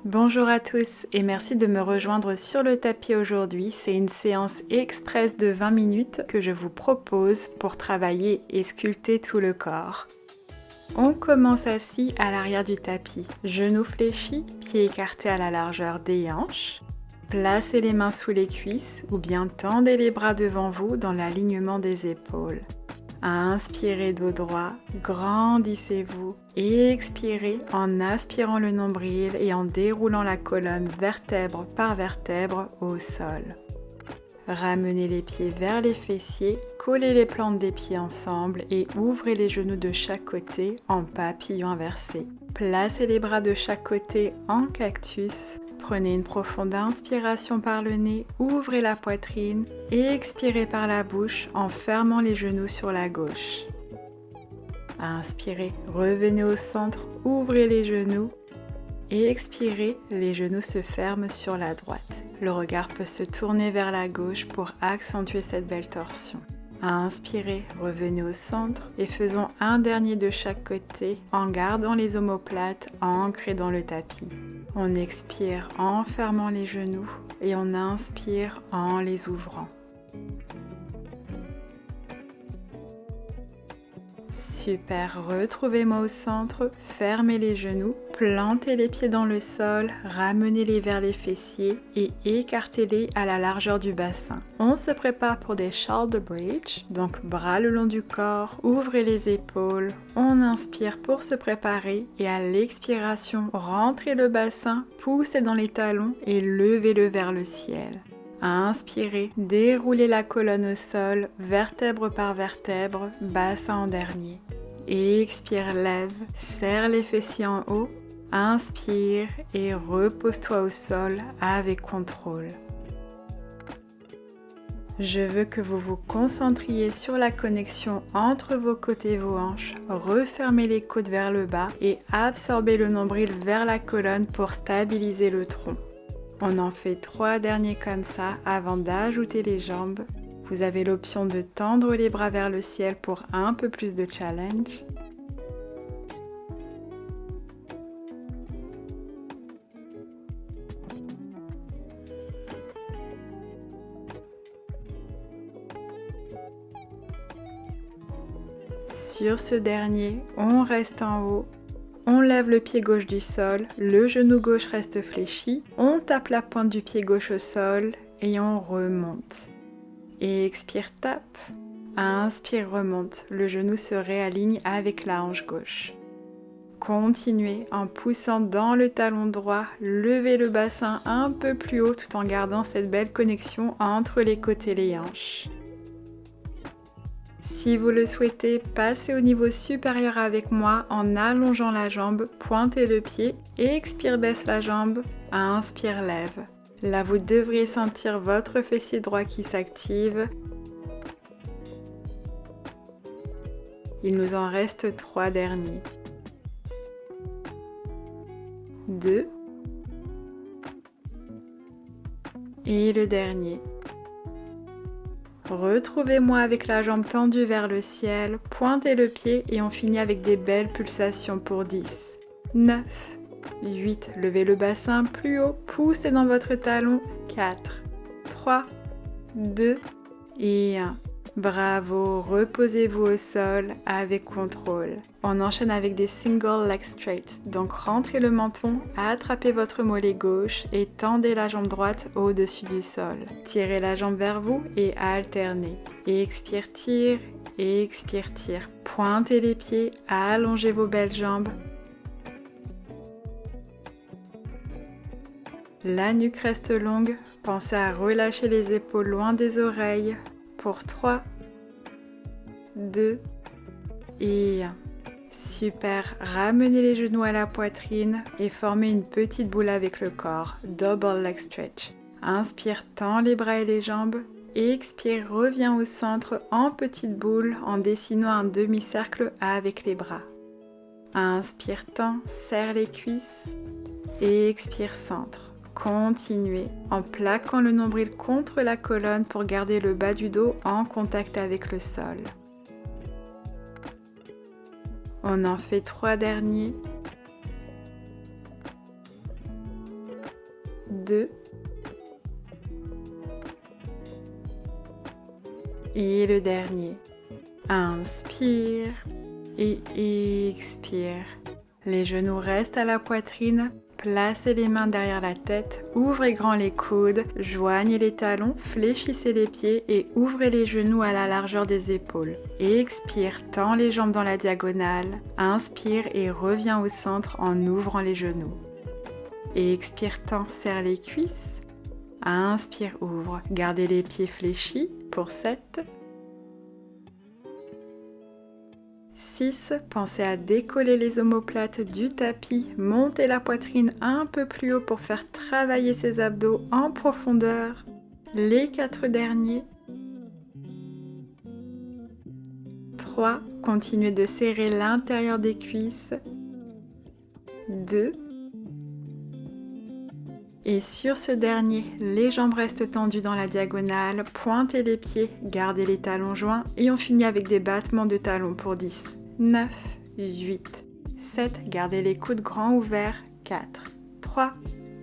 Bonjour à tous et merci de me rejoindre sur le tapis aujourd'hui. C'est une séance express de 20 minutes que je vous propose pour travailler et sculpter tout le corps. On commence assis à l'arrière du tapis, genoux fléchis, pieds écartés à la largeur des hanches. Placez les mains sous les cuisses ou bien tendez les bras devant vous dans l'alignement des épaules. Inspirez dos droit, grandissez-vous. Expirez en aspirant le nombril et en déroulant la colonne vertèbre par vertèbre au sol. Ramenez les pieds vers les fessiers, collez les plantes des pieds ensemble et ouvrez les genoux de chaque côté en papillon inversé. Placez les bras de chaque côté en cactus. Prenez une profonde inspiration par le nez, ouvrez la poitrine et expirez par la bouche en fermant les genoux sur la gauche. Inspirez, revenez au centre, ouvrez les genoux et expirez, les genoux se ferment sur la droite. Le regard peut se tourner vers la gauche pour accentuer cette belle torsion. Inspirez, revenez au centre et faisons un dernier de chaque côté en gardant les omoplates ancrées dans le tapis. On expire en fermant les genoux et on inspire en les ouvrant. Super, retrouvez-moi au centre, fermez les genoux, plantez les pieds dans le sol, ramenez-les vers les fessiers et écartez-les à la largeur du bassin. On se prépare pour des shoulder bridge, donc bras le long du corps, ouvrez les épaules, on inspire pour se préparer et à l'expiration, rentrez le bassin, poussez dans les talons et levez-le vers le ciel. Inspirez, déroulez la colonne au sol, vertèbre par vertèbre, bassin en dernier. Expire, lève, serre les fessiers en haut, inspire et repose-toi au sol avec contrôle. Je veux que vous vous concentriez sur la connexion entre vos côtes et vos hanches, refermez les côtes vers le bas et absorbez le nombril vers la colonne pour stabiliser le tronc. On en fait 3 derniers comme ça avant d'ajouter les jambes. Vous avez l'option de tendre les bras vers le ciel pour un peu plus de challenge. Sur ce dernier, on reste en haut. On lève le pied gauche du sol, le genou gauche reste fléchi, on tape la pointe du pied gauche au sol et on remonte. Expire, tape, inspire, remonte, le genou se réaligne avec la hanche gauche. Continuez en poussant dans le talon droit, levez le bassin un peu plus haut tout en gardant cette belle connexion entre les côtes et les hanches. Si vous le souhaitez, passez au niveau supérieur avec moi en allongeant la jambe, pointez le pied, expire, baisse la jambe, inspire, lève. Là, vous devriez sentir votre fessier droit qui s'active. Il nous en reste 3 derniers. 2. Et le dernier. Retrouvez-moi avec la jambe tendue vers le ciel, pointez le pied et on finit avec des belles pulsations pour 10, 9, 8, levez le bassin plus haut, poussez dans votre talon, 4, 3, 2 et 1. Bravo, reposez-vous au sol avec contrôle. On enchaîne avec des single leg straight, donc rentrez le menton, attrapez votre mollet gauche et tendez la jambe droite au-dessus du sol. Tirez la jambe vers vous et alternez. Expire, tire, expire, tire. Pointez les pieds, allongez vos belles jambes. La nuque reste longue, pensez à relâcher les épaules loin des oreilles. Pour 3, 2 et 1. Super, ramenez les genoux à la poitrine et formez une petite boule avec le corps, double leg stretch. Inspire, tends les bras et les jambes. Expire, reviens au centre en petite boule en dessinant un demi-cercle avec les bras. Inspire, tends, serre les cuisses. Expire, centre. Continuez en plaquant le nombril contre la colonne pour garder le bas du dos en contact avec le sol. On en fait 3 derniers. 2. Et le dernier. Inspire et expire. Les genoux restent à la poitrine. Placez les mains derrière la tête, ouvrez grand les coudes, joignez les talons, fléchissez les pieds et ouvrez les genoux à la largeur des épaules. Expire, tends les jambes dans la diagonale. Inspire et reviens au centre en ouvrant les genoux. Expire, tends, serre les cuisses. Inspire, ouvre. Gardez les pieds fléchis pour 7. 6. Pensez à décoller les omoplates du tapis. Montez la poitrine un peu plus haut pour faire travailler ses abdos en profondeur. Les 4 derniers. 3. Continuez de serrer l'intérieur des cuisses. 2. Et sur ce dernier, les jambes restent tendues dans la diagonale, pointez les pieds, gardez les talons joints et on finit avec des battements de talons pour 10, 9, 8, 7, gardez les coudes grands ouverts, 4, 3,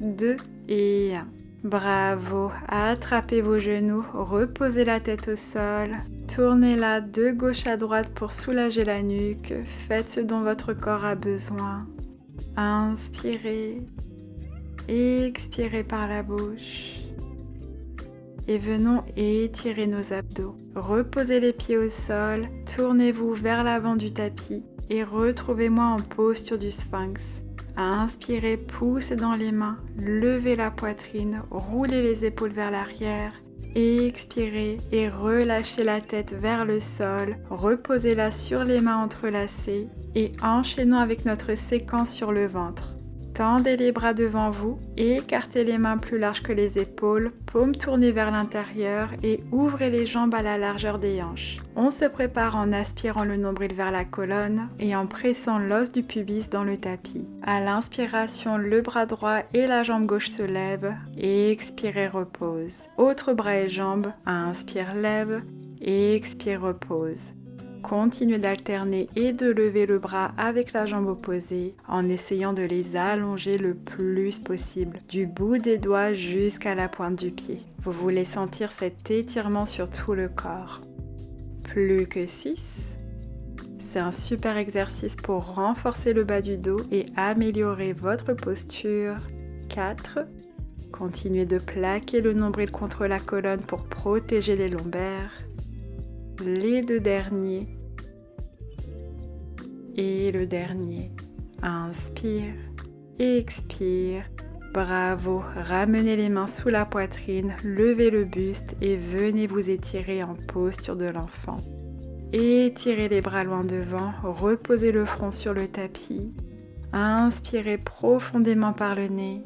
2 et 1. Bravo, attrapez vos genoux, reposez la tête au sol, tournez-la de gauche à droite pour soulager la nuque, faites ce dont votre corps a besoin. Inspirez. Expirez par la bouche et venons étirer nos abdos. Reposez les pieds au sol, tournez-vous vers l'avant du tapis et retrouvez-moi en posture du sphinx. Inspirez, poussez dans les mains, levez la poitrine, roulez les épaules vers l'arrière. Expirez et relâchez la tête vers le sol, reposez-la sur les mains entrelacées et enchaînons avec notre séquence sur le ventre. Tendez les bras devant vous, écartez les mains plus larges que les épaules, paumes tournées vers l'intérieur et ouvrez les jambes à la largeur des hanches. On se prépare en aspirant le nombril vers la colonne et en pressant l'os du pubis dans le tapis. À l'inspiration, le bras droit et la jambe gauche se lèvent, expirez, repose. Autre bras et jambes, inspire, lève, expire, repose. Continuez d'alterner et de lever le bras avec la jambe opposée en essayant de les allonger le plus possible, du bout des doigts jusqu'à la pointe du pied. Vous voulez sentir cet étirement sur tout le corps. Plus que 6. C'est un super exercice pour renforcer le bas du dos et améliorer votre posture. 4. Continuez de plaquer le nombril contre la colonne pour protéger les lombaires. Les 2 derniers et le dernier. Inspire, expire. Bravo, ramenez les mains sous la poitrine, levez le buste et venez vous étirer en posture de l'enfant. Étirez les bras loin devant, reposez le front sur le tapis. Inspirez profondément par le nez.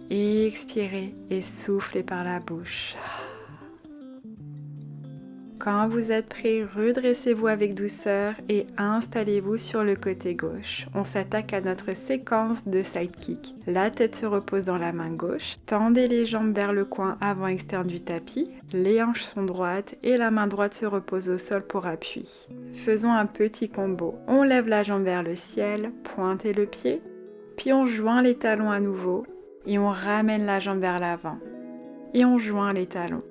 Expirez et soufflez par la bouche. Quand vous êtes prêt, redressez-vous avec douceur et installez-vous sur le côté gauche. On s'attaque à notre séquence de sidekick. La tête se repose dans la main gauche. Tendez les jambes vers le coin avant externe du tapis. Les hanches sont droites et la main droite se repose au sol pour appui. Faisons un petit combo. On lève la jambe vers le ciel, pointez le pied, puis on joint les talons à nouveau et on ramène la jambe vers l'avant. Et on joint les talons.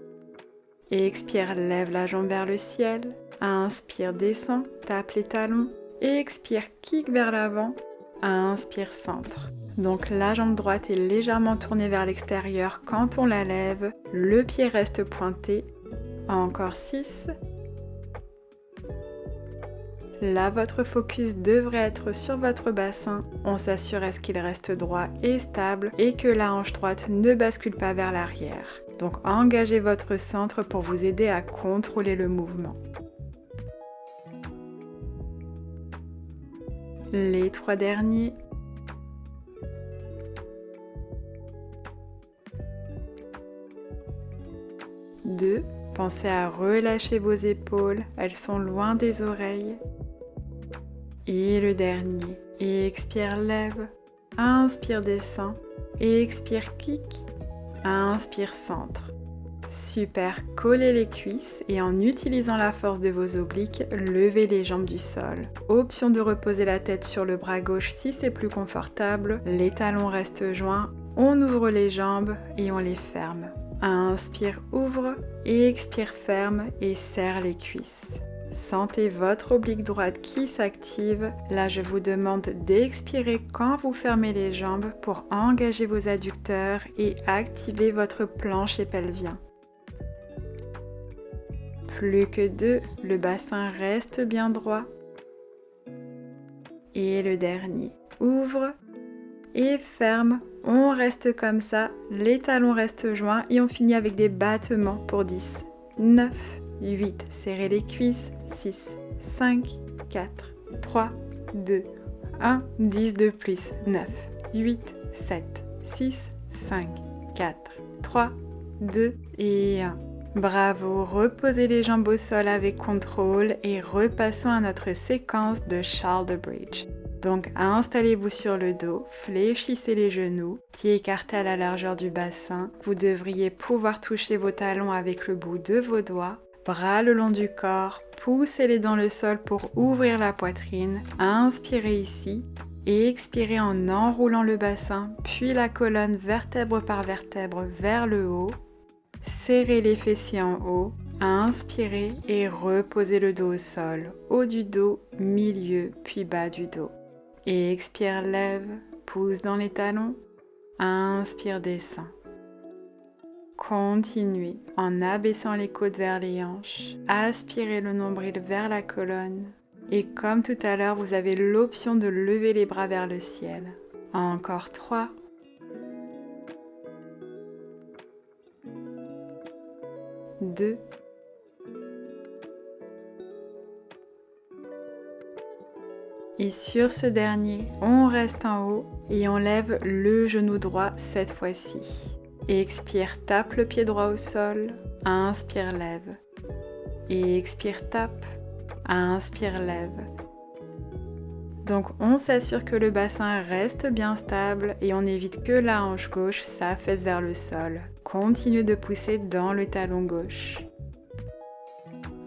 Expire, lève la jambe vers le ciel. Inspire, descend, tape les talons. Expire, kick vers l'avant. Inspire, centre. Donc la jambe droite est légèrement tournée vers l'extérieur quand on la lève. Le pied reste pointé. Encore 6. Là, votre focus devrait être sur votre bassin. On s'assure à ce qu'il reste droit et stable et que la hanche droite ne bascule pas vers l'arrière. Donc engagez votre centre pour vous aider à contrôler le mouvement. Les 3 derniers. Deux. Pensez à relâcher vos épaules, elles sont loin des oreilles. Et le dernier. Expire, lève. Inspire, descend. Expire, kick. Inspire, centre. Super, collez les cuisses et en utilisant la force de vos obliques, levez les jambes du sol. Option de reposer la tête sur le bras gauche si c'est plus confortable. Les talons restent joints. On ouvre les jambes et on les ferme. Inspire, ouvre et expire, ferme et serre les cuisses. Sentez votre oblique droite qui s'active. Là, je vous demande d'expirer quand vous fermez les jambes pour engager vos adducteurs et activer votre plancher pelvien. Plus que 2, le bassin reste bien droit. Et le dernier, ouvre et ferme. On reste comme ça, les talons restent joints et on finit avec des battements pour 10, 9, 8, serrez les cuisses, 6, 5, 4, 3, 2, 1, 10 de plus, 9, 8, 7, 6, 5, 4, 3, 2 et 1. Bravo, reposez les jambes au sol avec contrôle et repassons à notre séquence de shoulder bridge. Donc installez-vous sur le dos, fléchissez les genoux, pieds écartés à la largeur du bassin. Vous devriez pouvoir toucher vos talons avec le bout de vos doigts. Bras le long du corps, poussez-les dans le sol pour ouvrir la poitrine. Inspirez ici et expirez en enroulant le bassin, puis la colonne vertèbre par vertèbre vers le haut. Serrez les fessiers en haut. Inspirez et reposez le dos au sol, haut du dos, milieu, puis bas du dos. Et expire, lève, pousse dans les talons. Inspire, descend. Continuez en abaissant les côtes vers les hanches. Aspirez le nombril vers la colonne. Et comme tout à l'heure, vous avez l'option de lever les bras vers le ciel. Encore 3. 2. Et sur ce dernier, on reste en haut et on lève le genou droit cette fois-ci. Expire, tape le pied droit au sol. Inspire, lève. Et expire, tape. Inspire, lève. Donc on s'assure que le bassin reste bien stable et on évite que la hanche gauche s'affaisse vers le sol. Continuez de pousser dans le talon gauche.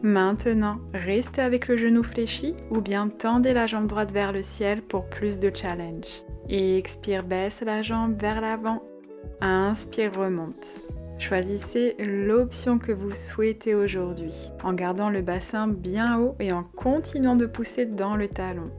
Maintenant, restez avec le genou fléchi ou bien tendez la jambe droite vers le ciel pour plus de challenge. Et expire, baisse la jambe vers l'avant. Inspire, remonte. Choisissez l'option que vous souhaitez aujourd'hui, en gardant le bassin bien haut et en continuant de pousser dans le talon.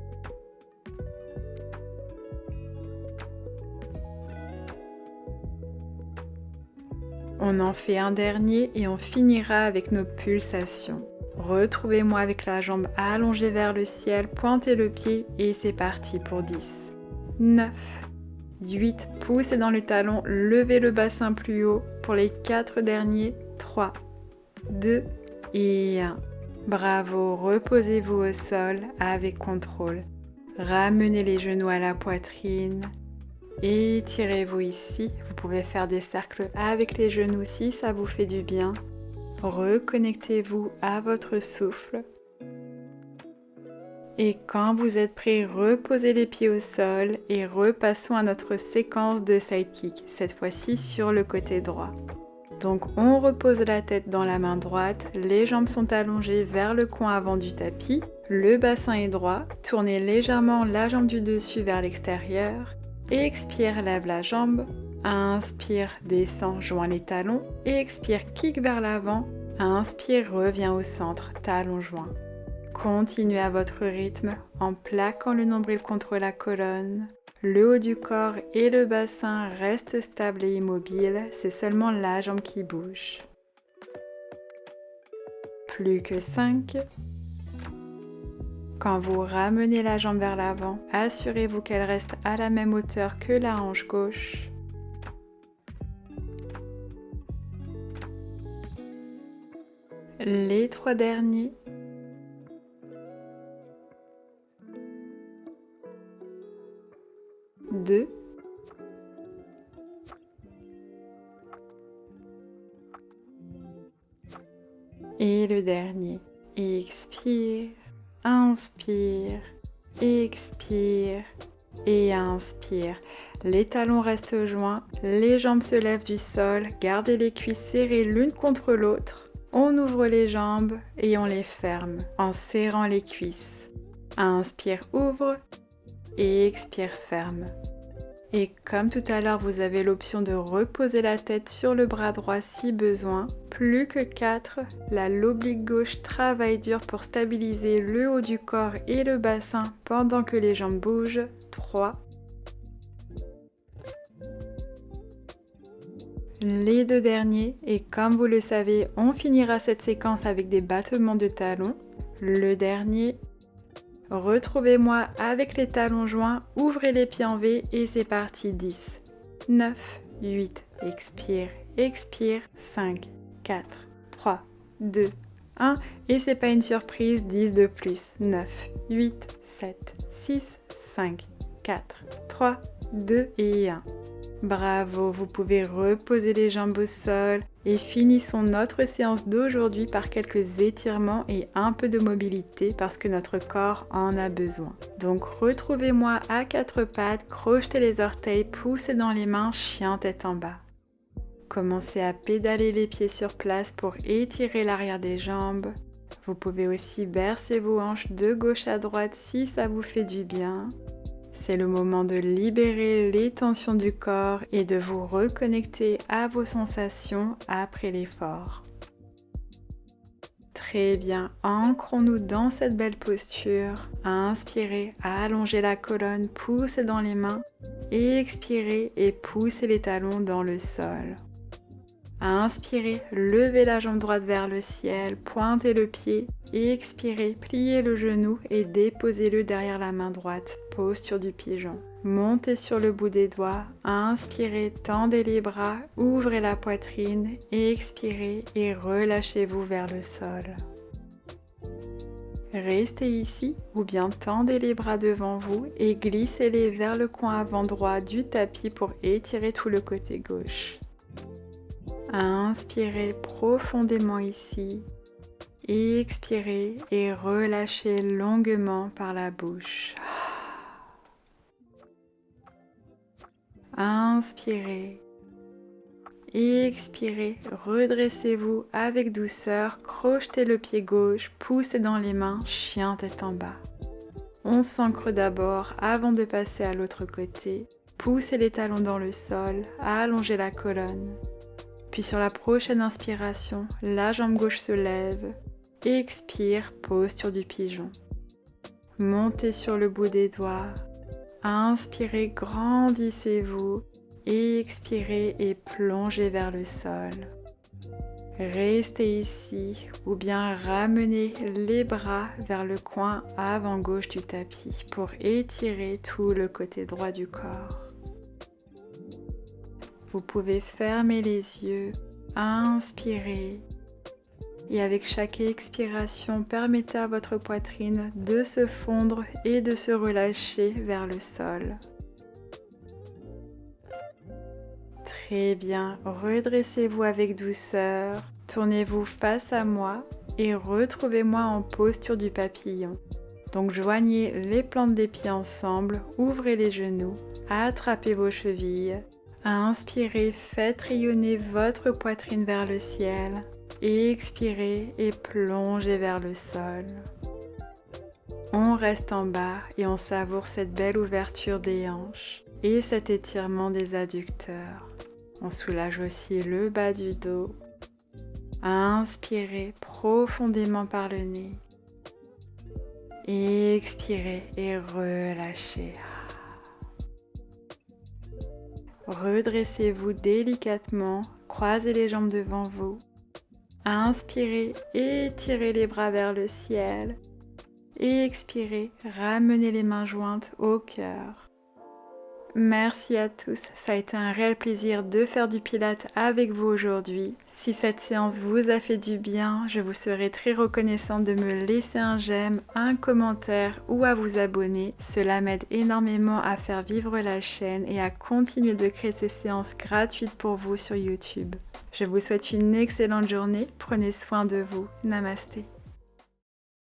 On en fait un dernier et on finira avec nos pulsations. Retrouvez-moi avec la jambe allongée vers le ciel, pointez le pied et c'est parti pour 10, 9, 8, poussez dans le talon, levez le bassin plus haut pour les 4 derniers, 3, 2 et 1. Bravo, reposez-vous au sol avec contrôle. Ramenez les genoux à la poitrine. Étirez-vous ici, vous pouvez faire des cercles avec les genoux si ça vous fait du bien. Reconnectez-vous à votre souffle. Et quand vous êtes prêt, reposez les pieds au sol et repassons à notre séquence de side kick, cette fois-ci sur le côté droit. Donc on repose la tête dans la main droite, les jambes sont allongées vers le coin avant du tapis, le bassin est droit, tournez légèrement la jambe du dessus vers l'extérieur. Expire, lève la jambe. Inspire, descend, joint les talons. Expire, kick vers l'avant. Inspire, reviens au centre, talons joints. Continuez à votre rythme en plaquant le nombril contre la colonne. Le haut du corps et le bassin restent stables et immobiles. C'est seulement la jambe qui bouge. Plus que 5. Quand vous ramenez la jambe vers l'avant, assurez-vous qu'elle reste à la même hauteur que la hanche gauche. Les 3 derniers. 2. Et le dernier. Expire. Inspire, expire et inspire. Les talons restent joints, les jambes se lèvent du sol, gardez les cuisses serrées l'une contre l'autre. On ouvre les jambes et on les ferme en serrant les cuisses. Inspire, ouvre et expire, ferme. Et comme tout à l'heure, vous avez l'option de reposer la tête sur le bras droit si besoin. Plus que 4, là l'oblique gauche travaille dur pour stabiliser le haut du corps et le bassin pendant que les jambes bougent. 3. Les 2 derniers, et comme vous le savez, on finira cette séquence avec des battements de talons. Le dernier. Retrouvez-moi avec les talons joints, ouvrez les pieds en V et c'est parti. 10, 9, 8, expire, expire, 5, 4, 3, 2, 1 et c'est pas une surprise, 10 de plus, 9, 8, 7, 6, 5, 4, 3, 2 et 1. Bravo, vous pouvez reposer les jambes au sol et finissons notre séance d'aujourd'hui par quelques étirements et un peu de mobilité parce que notre corps en a besoin. Donc retrouvez-moi à 4 pattes, crochetez les orteils, poussez dans les mains, chien tête en bas. Commencez à pédaler les pieds sur place pour étirer l'arrière des jambes. Vous pouvez aussi bercer vos hanches de gauche à droite si ça vous fait du bien. C'est le moment de libérer les tensions du corps et de vous reconnecter à vos sensations après l'effort. Très bien, ancrons-nous dans cette belle posture. Inspirez, allongez la colonne, poussez dans les mains. Expirez et poussez les talons dans le sol. Inspirez, levez la jambe droite vers le ciel, pointez le pied. Expirez, pliez le genou et déposez-le derrière la main droite, posture du pigeon. Montez sur le bout des doigts, inspirez, tendez les bras, ouvrez la poitrine, expirez et relâchez-vous vers le sol. Restez ici ou bien tendez les bras devant vous et glissez-les vers le coin avant droit du tapis pour étirer tout le côté gauche. Inspirez profondément ici, expirez et relâchez longuement par la bouche. Inspirez, expirez, redressez-vous avec douceur, crochetez le pied gauche, poussez dans les mains, chien tête en bas. On s'ancre d'abord avant de passer à l'autre côté, poussez les talons dans le sol, allongez la colonne. Puis sur la prochaine inspiration, la jambe gauche se lève, expire, posture du pigeon. Montez sur le bout des doigts, inspirez, grandissez-vous, expirez et plongez vers le sol. Restez ici ou bien ramenez les bras vers le coin avant gauche du tapis pour étirer tout le côté droit du corps. Vous pouvez fermer les yeux, inspirer et avec chaque expiration, permettez à votre poitrine de se fondre et de se relâcher vers le sol. Très bien, redressez-vous avec douceur, tournez-vous face à moi et retrouvez-moi en posture du papillon. Donc joignez les plantes des pieds ensemble, ouvrez les genoux, attrapez vos chevilles. Inspirez, faites rayonner votre poitrine vers le ciel. Expirez et plongez vers le sol. On reste en bas et on savoure cette belle ouverture des hanches et cet étirement des adducteurs. On soulage aussi le bas du dos. Inspirez profondément par le nez. Expirez et relâchez. Redressez-vous délicatement, croisez les jambes devant vous. Inspirez, étirez les bras vers le ciel. Expirez, ramenez les mains jointes au cœur. Merci à tous, ça a été un réel plaisir de faire du Pilates avec vous aujourd'hui. Si cette séance vous a fait du bien, je vous serai très reconnaissante de me laisser un j'aime, un commentaire ou à vous abonner. Cela m'aide énormément à faire vivre la chaîne et à continuer de créer ces séances gratuites pour vous sur YouTube. Je vous souhaite une excellente journée, prenez soin de vous. Namasté.